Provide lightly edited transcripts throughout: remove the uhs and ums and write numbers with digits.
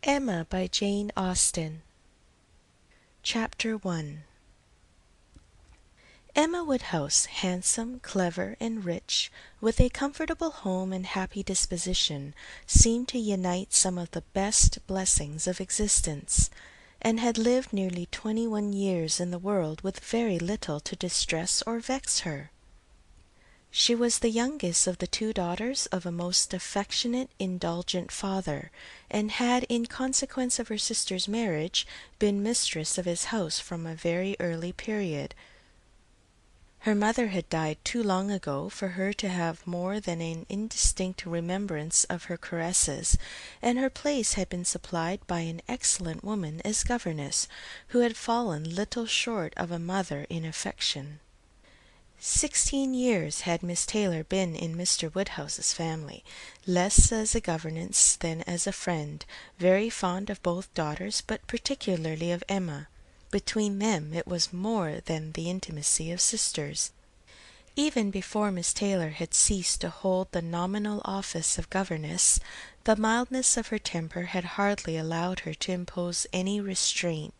Emma by Jane Austen. Chapter 1. Emma Woodhouse, handsome, clever, and rich, with a comfortable home and happy disposition, seemed to unite some of the best blessings of existence, and had lived nearly 21 years in the world with very little to distress or vex her. She was the youngest of the 2 daughters of a most affectionate, indulgent father, and had, in consequence of her sister's marriage, been mistress of his house from a very early period. Her mother had died too long ago for her to have more than an indistinct remembrance of her caresses, and her place had been supplied by an excellent woman as governess, who had fallen little short of a mother in affection. 16 years had Miss Taylor been in Mr. Woodhouse's family, less as a governess than as a friend, very fond of both daughters, but particularly of Emma. Between them it was more than the intimacy of sisters. Even before Miss Taylor had ceased to hold the nominal office of governess, the mildness of her temper had hardly allowed her to impose any restraint,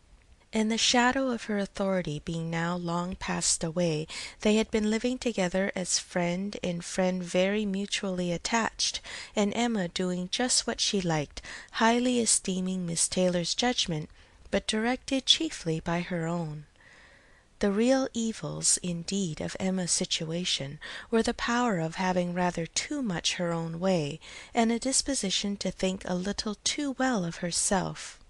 and the shadow of her authority being now long passed away, they had been living together as friend and friend, very mutually attached, and Emma doing just what she liked, highly esteeming Miss Taylor's judgment, but directed chiefly by her own. The real evils, indeed, of Emma's situation were the power of having rather too much her own way, and a disposition to think a little too well of herself.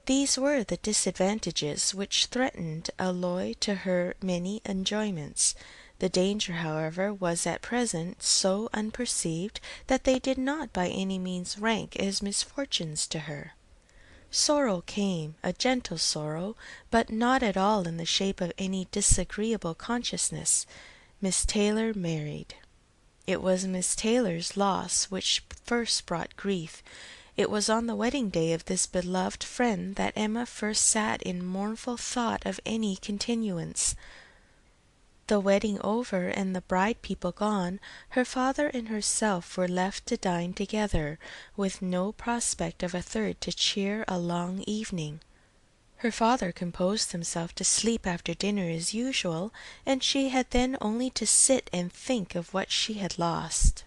These were the disadvantages which threatened alloy to her many enjoyments. The danger, however, was at present so unperceived that they did not by any means rank as misfortunes to her. Sorrow came, a gentle sorrow, but not at all in the shape of any disagreeable consciousness. Miss Taylor married. It was Miss Taylor's loss which first brought grief. It was on the wedding day of this beloved friend that Emma first sat in mournful thought of any continuance. The wedding over and the bride people gone, her father and herself were left to dine together, with no prospect of a third to cheer a long evening. Her father composed himself to sleep after dinner as usual, and she had then only to sit and think of what she had lost.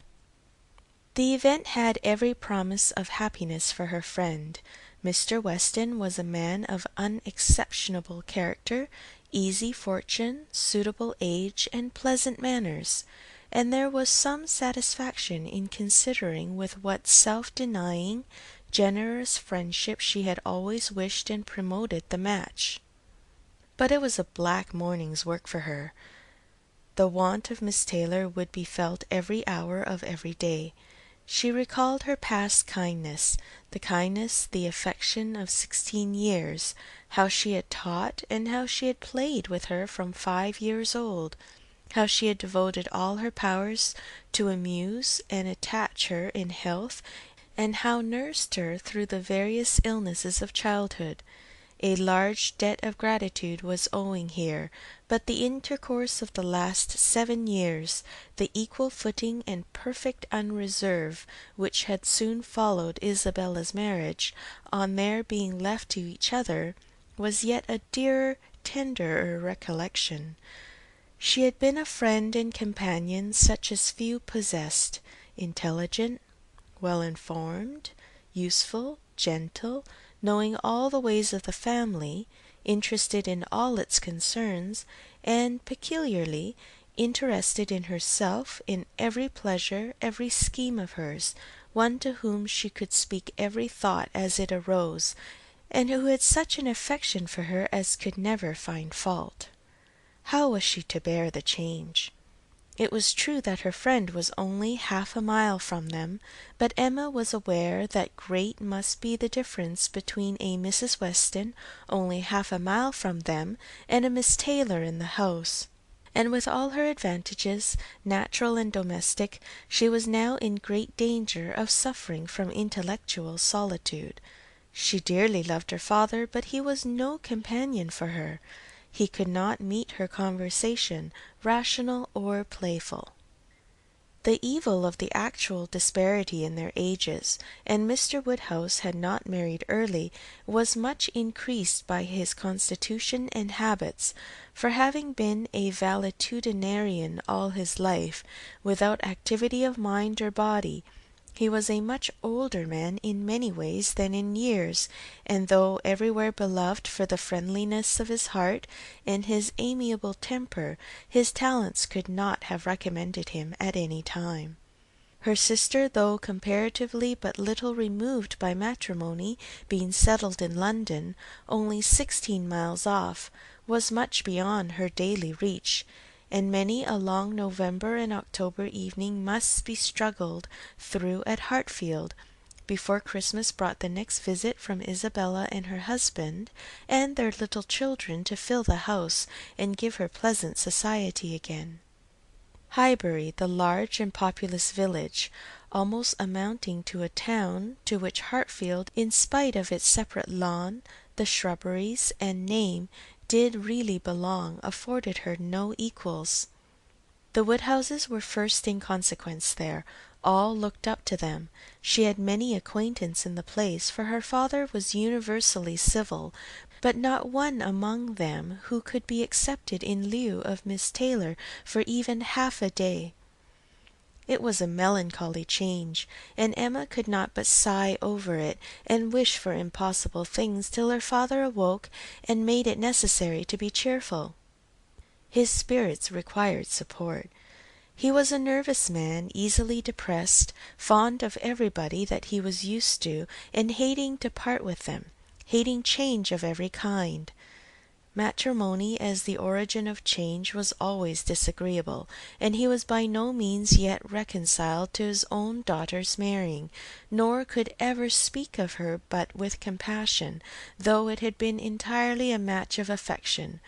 The event had every promise of happiness for her friend. Mr. Weston was a man of unexceptionable character, easy fortune, suitable age, and pleasant manners, and there was some satisfaction in considering with what self-denying, generous friendship she had always wished and promoted the match. But it was a black morning's work for her. The want of Miss Taylor would be felt every hour of every day. She recalled her past kindness, the affection of 16 years, how she had taught and how she had played with her from 5 years old, how she had devoted all her powers to amuse and attach her in health, and how nursed her through the various illnesses of childhood. A large debt of gratitude was owing here, but the intercourse of the last 7 years, the equal footing and perfect unreserve which had soon followed Isabella's marriage, on their being left to each other, was yet a dearer, tenderer recollection. She had been a friend and companion such as few possessed, intelligent, well-informed, useful, gentle, knowing all the ways of the family, interested in all its concerns, and peculiarly interested in herself, in every pleasure, every scheme of hers, one to whom she could speak every thought as it arose, and who had such an affection for her as could never find fault. How was she to bear the change? It was true that her friend was only half a mile from them, but Emma was aware that great must be the difference between a Mrs. Weston only half a mile from them and a Miss Taylor in the house. And with all her advantages, natural and domestic, she was now in great danger of suffering from intellectual solitude. She dearly loved her father, but he was no companion for her. He could not meet her conversation, rational or playful. The evil of the actual disparity in their ages, and Mr. Woodhouse had not married early, was much increased by his constitution and habits, for having been a valetudinarian all his life, without activity of mind or body, he was a much older man in many ways than in years, and though everywhere beloved for the friendliness of his heart and his amiable temper, his talents could not have recommended him at any time. Her sister, though comparatively but little removed by matrimony, being settled in London, only 16 miles off, was much beyond her daily reach, and many a long November and October evening must be struggled through at Hartfield, before Christmas brought the next visit from Isabella and her husband and their little children to fill the house and give her pleasant society again. Highbury, the large and populous village, almost amounting to a town, to which Hartfield, in spite of its separate lawn, the shrubberies, and name, did really belong, afforded her no equals. The Woodhouses were first in consequence there. All looked up to them. She had many acquaintance in the place, for her father was universally civil, but not one among them who could be accepted in lieu of Miss Taylor for even half a day. It was a melancholy change, and Emma could not but sigh over it, and wish for impossible things, till her father awoke and made it necessary to be cheerful. His spirits required support. He was a nervous man, easily depressed, fond of everybody that he was used to, and hating to part with them, hating change of every kind. Matrimony as the origin of change was always disagreeable, and he was by no means yet reconciled to his own daughter's marrying, nor could ever speak of her but with compassion, though it had been entirely a match of affection,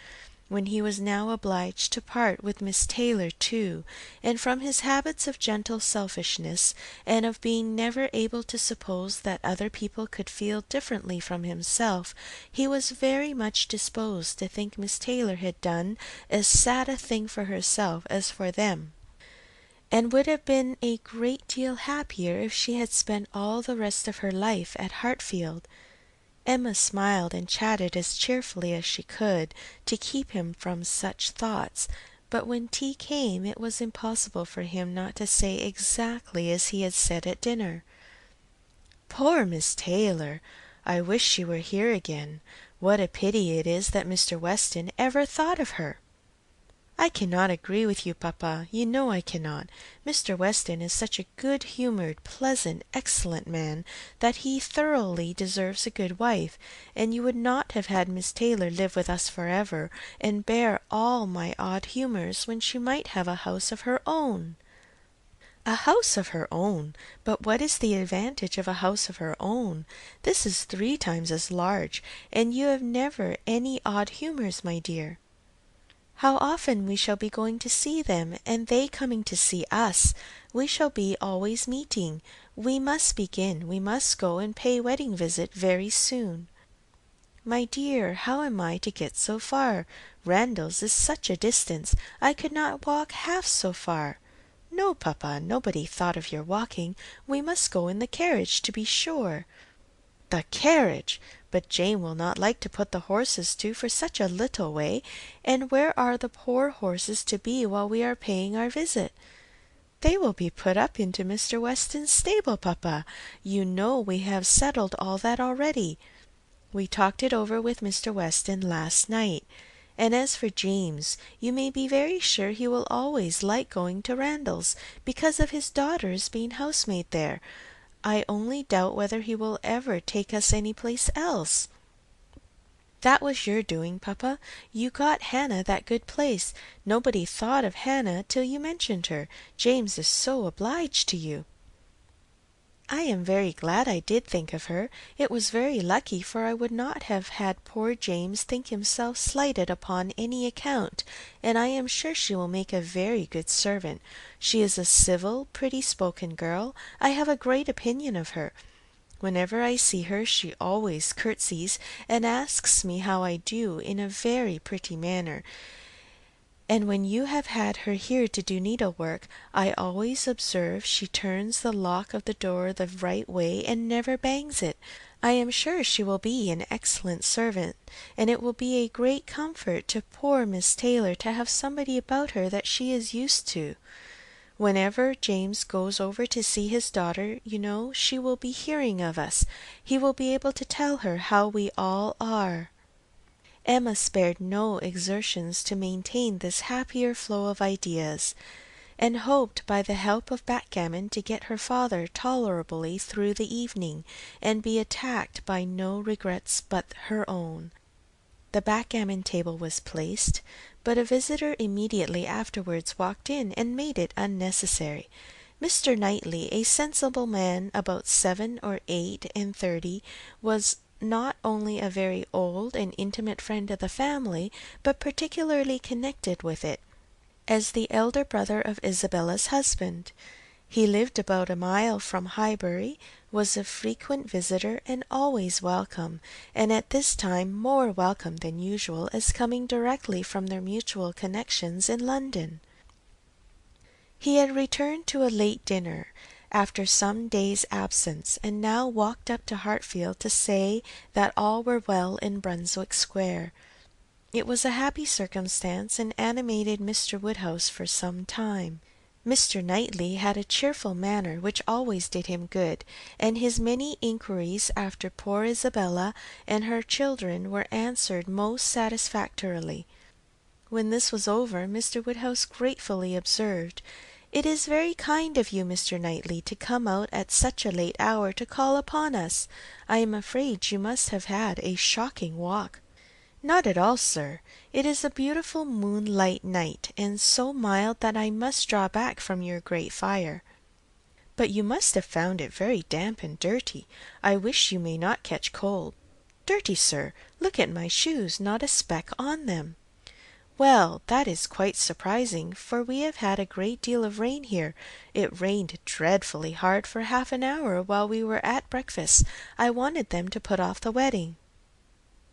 when he was now obliged to part with Miss Taylor too, and from his habits of gentle selfishness, and of being never able to suppose that other people could feel differently from himself, he was very much disposed to think Miss Taylor had done as sad a thing for herself as for them, and would have been a great deal happier if she had spent all the rest of her life at Hartfield. Emma smiled and chatted as cheerfully as she could, to keep him from such thoughts, but when tea came it was impossible for him not to say exactly as he had said at dinner. "Poor Miss Taylor! I wish she were here again. What a pity it is that Mr. Weston ever thought of her!" "I cannot agree with you, papa. You know I cannot. Mr. Weston is such a good-humored, pleasant, excellent man, that he thoroughly deserves a good wife, and you would not have had Miss Taylor live with us forever, and bear all my odd humours, when she might have a house of her own." "A house of her own! But what is the advantage of a house of her own? This is 3 times as large, and you have never any odd humours, my dear." "How often we shall be going to see them, and they coming to see us! We shall be always meeting. We must begin. We must go and pay wedding visit very soon." "My dear, how am I to get so far? Randalls is such a distance. I could not walk half so far." "No, papa, nobody thought of your walking. We must go in the carriage, to be sure." "The carriage! But Jane will not like to put the horses to for such a little way, and where are the poor horses to be while we are paying our visit?" "They will be put up into Mr. Weston's stable, papa. You know we have settled all that already. We talked it over with Mr. Weston last night. And as for James, you may be very sure he will always like going to Randalls, because of his daughter's being housemaid there. I only doubt whether he will ever take us any place else." "That was your doing, papa. You got Hannah that good place. Nobody thought of Hannah till you mentioned her. James is so obliged to you." "I am very glad I did think of her. It was very lucky, for I would not have had poor James think himself slighted upon any account, and I am sure she will make a very good servant. She is a civil, pretty-spoken girl. I have a great opinion of her. Whenever I see her she always curtsies, and asks me how I do in a very pretty manner, and when you have had her here to do needlework, I always observe she turns the lock of the door the right way and never bangs it. I am sure she will be an excellent servant, and it will be a great comfort to poor Miss Taylor to have somebody about her that she is used to. Whenever James goes over to see his daughter, you know, she will be hearing of us. He will be able to tell her how we all are." Emma spared no exertions to maintain this happier flow of ideas, and hoped by the help of backgammon to get her father tolerably through the evening, and be attacked by no regrets but her own. The backgammon table was placed, but a visitor immediately afterwards walked in and made it unnecessary. Mr. Knightley, a sensible man about 7 or 8 and 30, was not only a very old and intimate friend of the family, but particularly connected with it, as the elder brother of Isabella's husband. He lived about a mile from Highbury, was a frequent visitor, and always welcome, and at this time more welcome than usual, as coming directly from their mutual connections in London. He had returned to a late dinner, after some days' absence, and now walked up to Hartfield to say that all were well in Brunswick Square. It was a happy circumstance, and animated Mr. Woodhouse for some time. Mr. Knightley had a cheerful manner which always did him good, and his many inquiries after poor Isabella and her children were answered most satisfactorily. When this was over, Mr. Woodhouse gratefully observed, "It is very kind of you, Mr. Knightley, to come out at such a late hour to call upon us. I am afraid you must have had a shocking walk." "Not at all, sir. It is a beautiful moonlight night, and so mild that I must draw back from your great fire." "But you must have found it very damp and dirty. I wish you may not catch cold." "Dirty, sir! Look at my shoes, not a speck on them." "Well, that is quite surprising, for we have had a great deal of rain here. It rained dreadfully hard for half an hour while we were at breakfast. I wanted them to put off the wedding.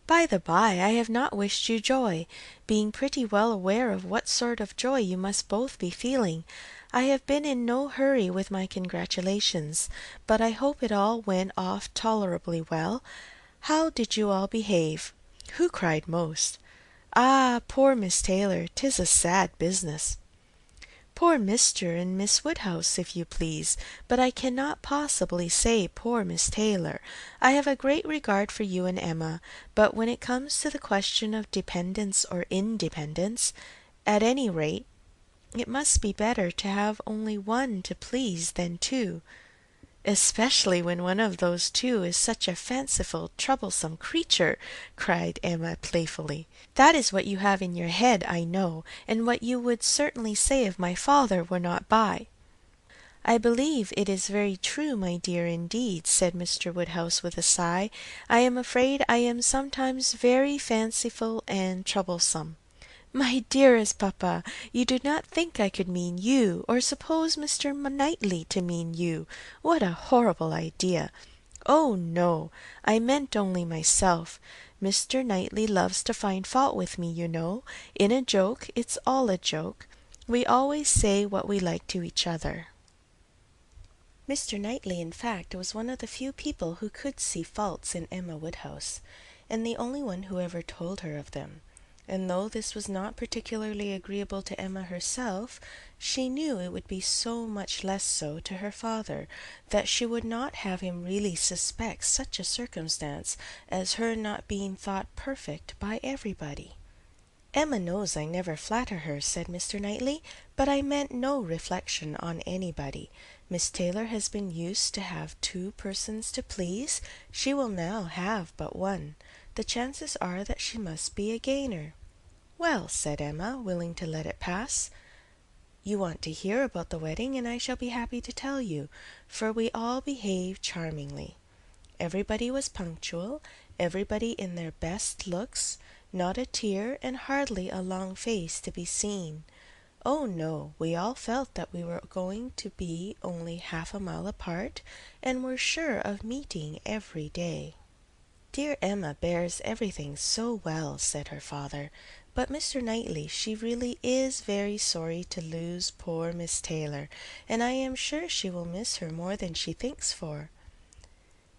By the by, I have not wished you joy, being pretty well aware of what sort of joy you must both be feeling. I have been in no hurry with my congratulations, but I hope it all went off tolerably well. How did you all behave? Who cried most? Ah, poor Miss Taylor, 'tis a sad business." "Poor Mr. and Miss Woodhouse, if you please, but I cannot possibly say poor Miss Taylor. I have a great regard for you and Emma, but when it comes to the question of dependence or independence, at any rate, it must be better to have only one to please than two, especially when one of those two is such a fanciful, troublesome creature," cried Emma playfully. "That is what you have in your head, I know, and what you would certainly say if my father were not by." "I believe it is very true, my dear, indeed," said Mr. Woodhouse with a sigh. "I am afraid I am sometimes very fanciful and troublesome." "My dearest papa, you do not think I could mean you, or suppose Mr. Knightley to mean you? What a horrible idea! Oh, no, I meant only myself. Mr. Knightley loves to find fault with me, you know. In a joke, it's all a joke. We always say what we like to each other." Mr. Knightley, in fact, was one of the few people who could see faults in Emma Woodhouse, and the only one who ever told her of them. And though this was not particularly agreeable to Emma herself, she knew it would be so much less so to her father, that she would not have him really suspect such a circumstance as her not being thought perfect by everybody. "Emma knows I never flatter her," said Mr. Knightley, "but I meant no reflection on anybody. Miss Taylor has been used to have 2 persons to please. She will now have but one. The chances are that she must be a gainer." "Well," said Emma, willing to let it pass, "you want to hear about the wedding, and I shall be happy to tell you, for we all behaved charmingly. Everybody was punctual, everybody in their best looks, not a tear and hardly a long face to be seen. Oh no, we all felt that we were going to be only half a mile apart, and were sure of meeting every day." "Dear Emma bears everything so well," said her father, But, Mr. Knightley, she really is very sorry to lose poor Miss Taylor, and I am sure she will miss her more than she thinks for."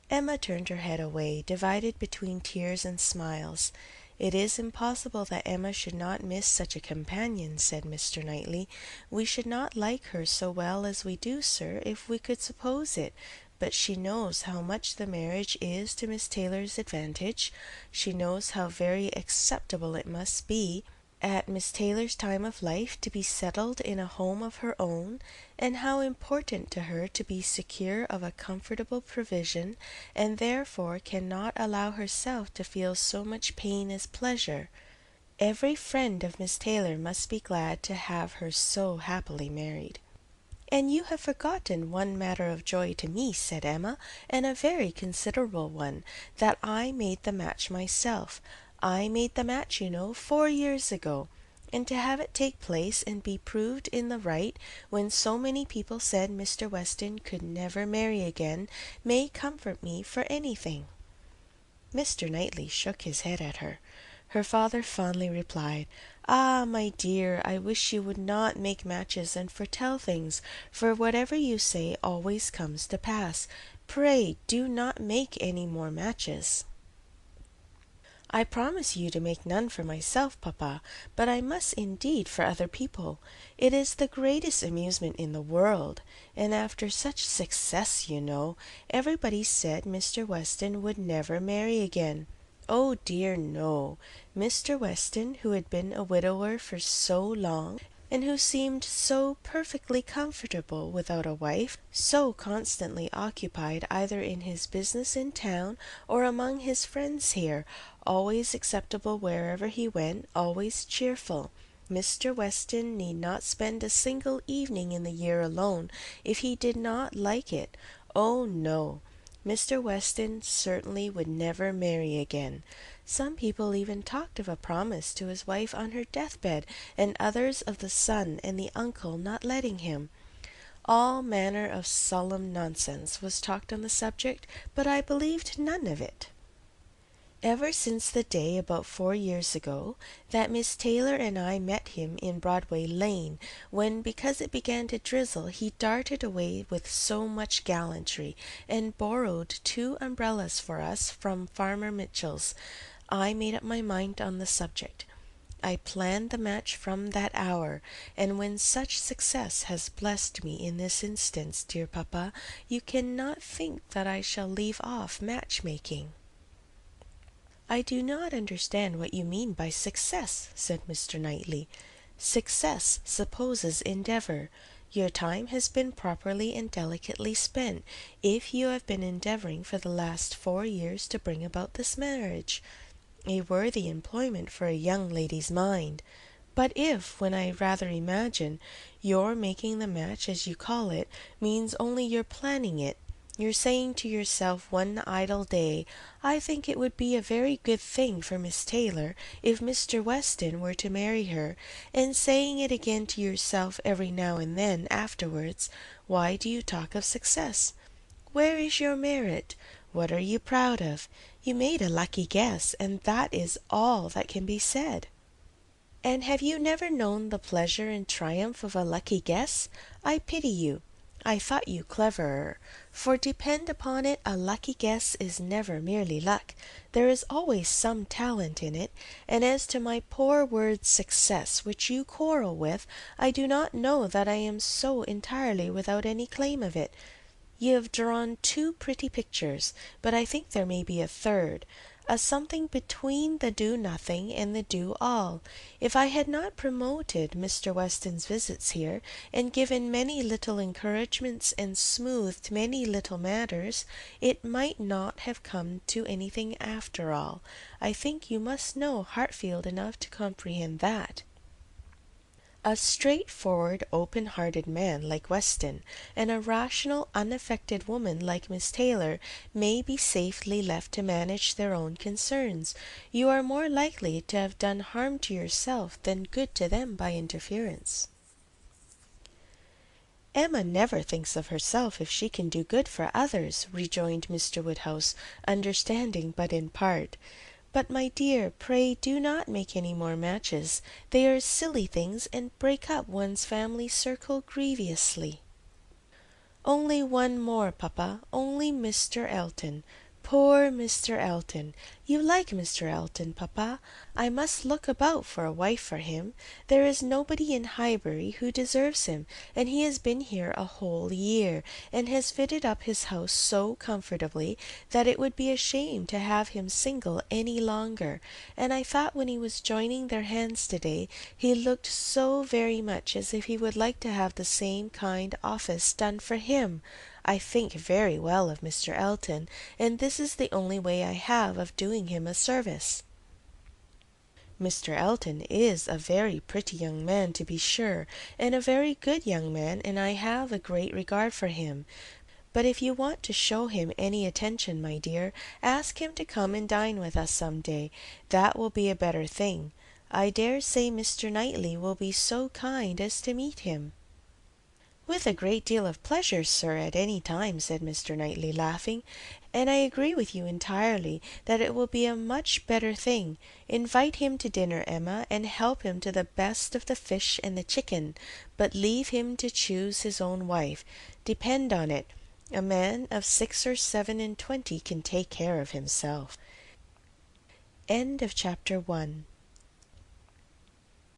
Emma turned her head away, divided between tears and smiles. "It is impossible that Emma should not miss such a companion," said Mr. Knightley. "We should not like her so well as we do, sir, if we could suppose it. But she knows how much the marriage is to Miss Taylor's advantage. She knows how very acceptable it must be at Miss Taylor's time of life to be settled in a home of her own, and how important to her to be secure of a comfortable provision, and therefore cannot allow herself to feel so much pain as pleasure. Every friend of Miss Taylor must be glad to have her so happily married." "And you have forgotten one matter of joy to me," said Emma, "and a very considerable one, that I made the match myself. I made the match, you know, 4 years ago, and to have it take place and be proved in the right, when so many people said Mr. Weston could never marry again, may comfort me for anything." Mr. Knightley shook his head at her. Her father fondly replied, "Ah, my dear, I wish you would not make matches and foretell things, for whatever you say always comes to pass. Pray do not make any more matches." "I promise you to make none for myself, papa, but I must indeed for other people. It is the greatest amusement in the world, and after such success, you know, everybody said Mr. Weston would never marry again. Oh dear, no. Mr. Weston, who had been a widower for so long, and who seemed so perfectly comfortable without a wife, so constantly occupied either in his business in town or among his friends here, always acceptable wherever he went, always cheerful. Mr. Weston need not spend a single evening in the year alone if he did not like it. Oh no. Mr. Weston certainly would never marry again. Some people even talked of a promise to his wife on her deathbed, and others of the son and the uncle not letting him. All manner of solemn nonsense was talked on the subject, but I believed none of it. Ever since the day, about 4 years ago, that Miss Taylor and I met him in Broadway Lane, when, because it began to drizzle, he darted away with so much gallantry, and borrowed 2 umbrellas for us from Farmer Mitchell's, I made up my mind on the subject. I planned the match from that hour, and when such success has blessed me in this instance, dear papa, you cannot think that I shall leave off match-making." "I do not understand what you mean by success," said Mr. Knightley. "Success supposes endeavor. Your time has been properly and delicately spent, if you have been endeavoring for the last 4 years to bring about this marriage. A worthy employment for a young lady's mind. But if, when I rather imagine, your making the match, as you call it, means only your planning it, you're saying to yourself one idle day, 'I think it would be a very good thing for Miss Taylor if Mr. Weston were to marry her,' and saying it again to yourself every now and then afterwards, why do you talk of success? Where is your merit? What are you proud of? You made a lucky guess, and that is all that can be said." "And have you never known the pleasure and triumph of a lucky guess? I pity you. I thought you cleverer, for depend upon it a lucky guess is never merely luck. There is always some talent in it, and as to my poor word success, which you quarrel with, I do not know that I am so entirely without any claim of it. You have drawn 2 pretty pictures, but I think there may be a third, a something between the do-nothing and the do-all. If I had not promoted Mr. Weston's visits here, and given many little encouragements, and smoothed many little matters, it might not have come to anything after all. I think you must know Hartfield enough to comprehend that. A straightforward, open-hearted man like Weston, and a rational, unaffected woman like Miss Taylor, may be safely left to manage their own concerns. You are more likely to have done harm to yourself than good to them by interference." "Emma never thinks of herself if she can do good for others," rejoined Mr. Woodhouse, understanding but in part. But, my dear, pray do not make any more matches. They are silly things, and break up one's family circle grievously. Only one more, papa, only Mr. Elton. Poor Mr. Elton! You like Mr. Elton, papa? I must look about for a wife for him. There is nobody in Highbury who deserves him, and he has been here a whole year, and has fitted up his house so comfortably that it would be a shame to have him single any longer, and I thought when he was joining their hands today he looked so very much as if he would like to have the same kind office done for him. I think very well of Mr. Elton, and this is the only way I have of doing him a service. Mr. Elton is a very pretty young man, to be sure, and a very good young man, and I have a great regard for him. But if you want to show him any attention, my dear, ask him to come and dine with us some day. That will be a better thing. I dare say Mr. Knightley will be so kind as to meet him. With a great deal of pleasure, sir, at any time, said Mr. Knightley, laughing, and I agree with you entirely that it will be a much better thing. Invite him to dinner, Emma, and help him to the best of the fish and the chicken, but leave him to choose his own wife. Depend on it, a man of 6 or 7 and 20 can take care of himself. End of chapter 1.